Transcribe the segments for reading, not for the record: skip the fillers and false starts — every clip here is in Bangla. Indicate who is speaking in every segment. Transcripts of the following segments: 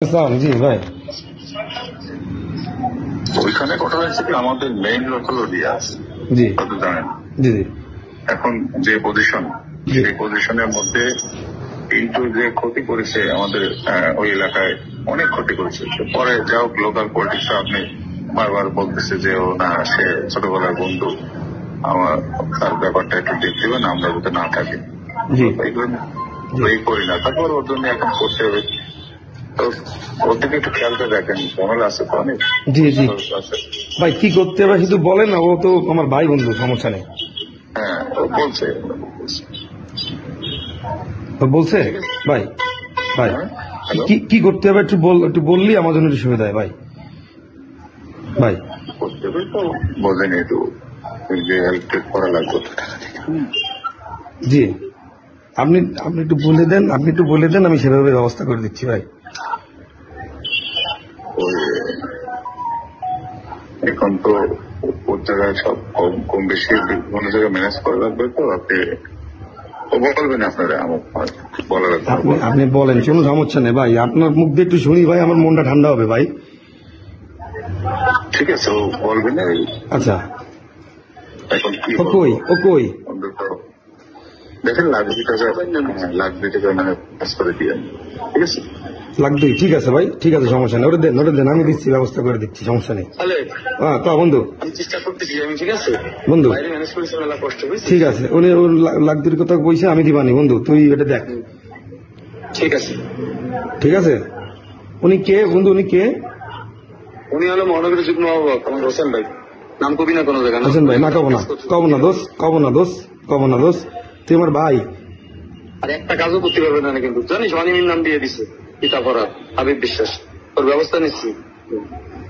Speaker 1: জি ভাই,
Speaker 2: ওইখানে ঘটনা হচ্ছে কি, আমাদের মেইন লোক হলো রিয়াজ।
Speaker 1: জি
Speaker 2: হয়তো জানেন।
Speaker 1: জি জি
Speaker 2: এখন যে পজিশন,
Speaker 1: জি
Speaker 2: সেই পজিশনের মধ্যে কিন্তু যে ক্ষতি করেছে আমাদের ওই এলাকায়, অনেক ক্ষতি করেছে। তো পরে যাও লোকাল পলিটিক্স আপনি বারবার বলতেছে যে ও না, সে ছোটবেলার বন্ধু, আমার তার ব্যাপারটা একটু দেখতে হবে না, আমরা যাতে না থাকি।
Speaker 1: জি
Speaker 2: এগুলো
Speaker 1: জি
Speaker 2: এই করি না, তারপর ওর জন্য এখন করতে হবে। তো ওর দিকে একটু খেয়াল করে দেখেন, ঝামেলা আছে তো অনেক
Speaker 1: জি জি
Speaker 2: আছে।
Speaker 1: ভাই, কি করতে হবে শুধু বলেন না, ও তো আমার ভাই বন্ধু, সমস্যা নেই।
Speaker 2: হ্যাঁ, ও বলছে।
Speaker 1: ও বলছে ভাই, ভাই
Speaker 2: হ্যাঁ,
Speaker 1: কি কি করতে হবে একটু বললি আমার জন্য একটু সুবিধা হয় ভাই। ভাই
Speaker 2: করতে হবে তো বোঝেনি, একটু যে হেল্প করা লাগবে।
Speaker 1: জি, আপনি আপনি একটু বলে দেন, আমি সেভাবে ব্যবস্থা করে দিচ্ছি ভাই।
Speaker 2: ওই এখন তো ওর জায়গায় সব কম কম বেশি বিভিন্ন জায়গায় ম্যানেজ করা লাগবে, তো আপনি ও বলবেন আপনারা, আমার বলা লাগবে।
Speaker 1: আপনি আপনি বলেন, কোনো সমস্যা নেই ভাই, আপনার মুখ দিয়ে একটু শুনি ভাই, আমার মনটা ঠান্ডা হবে ভাই।
Speaker 2: ঠিক আছে, ও বলবেন।
Speaker 1: আচ্ছা,
Speaker 2: এখন কি
Speaker 1: ও কই
Speaker 2: অন্তত দেখেন, লাখ 2 টাকা মানে পাস করে দিয়ে, ঠিক আছে।
Speaker 1: লাগবে, ঠিক আছে ভাই, ঠিক আছে, সমস্যা নেই, ওটা দেন, আমি দিচ্ছি, ব্যবস্থা করে দিচ্ছি, সমস্যা নেই।
Speaker 2: তাহলে
Speaker 1: হ্যাঁ তো বন্ধু,
Speaker 2: আমি চেষ্টা করতেছি আমি, ঠিক আছে
Speaker 1: বন্ধু
Speaker 2: বাইরে ম্যানেজ করেছি, মেলা কষ্ট হয়েছে।
Speaker 1: ঠিক আছে, উনি ওর লাখ দুর কথা বলছে, আমি দিবানি বন্ধু, তুই এটা দেখ।
Speaker 2: ঠিক আছে।
Speaker 1: ঠিক আছে, উনি কে বন্ধু, উনি কে?
Speaker 2: উনি হলো মহানগরীর যুগ্ম আহ্বায়ক আমার হোসেন ভাই। নাম কবি না কোনো জায়গা?
Speaker 1: হোসেন ভাই না, কব না দোষ, তুই আমার ভাই।
Speaker 2: আর একটা কাজও করতে পারবে না কিন্তু, জানিস অনিমির নাম দিয়ে দিছে পিতা পড়া হাবিব বিশ্বাস। ওর ব্যবস্থা নিচ্ছি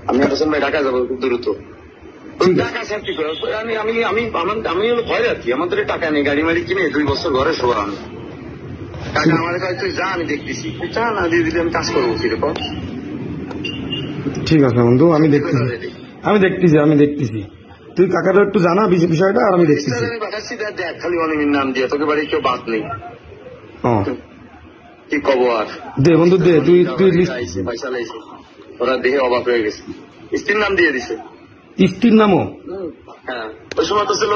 Speaker 2: আমি। হোসেন ভাই ঢাকা যাবো খুব দ্রুত। টাকা সেফটি করে আমি আমি আমি আমি হলো ভয় রাখি, আমাদের টাকা নেই, গাড়ি মাড়ি কিনে 2 বছর ঘরে শোয়া আমি। টাকা আমাদের কাছে তুই যা, আমি দেখতেছি, তুই চা না দিয়ে দিলে আমি কাজ করবো কিরকম।
Speaker 1: ঠিক আছে বন্ধু, আমি দেখতেছি, তুই কাকাটা একটু জানা বিষয়টা, আর আমি দেখতেছি।
Speaker 2: আমি পাঠাচ্ছি, দেখ খালি অনিমির নাম দিয়ে, তোকে বাড়ি কেউ বাদ নেই। কি কব আর,
Speaker 1: দে বন্ধু দে, তুই
Speaker 2: পয়সা লাইছে, ওরা দেখে অবাক হয়ে গেছে। স্ত্রীর নাম দিয়ে দিছে।
Speaker 1: স্ত্রীর নামও?
Speaker 2: হ্যাঁ, ওই সময় তো ছিল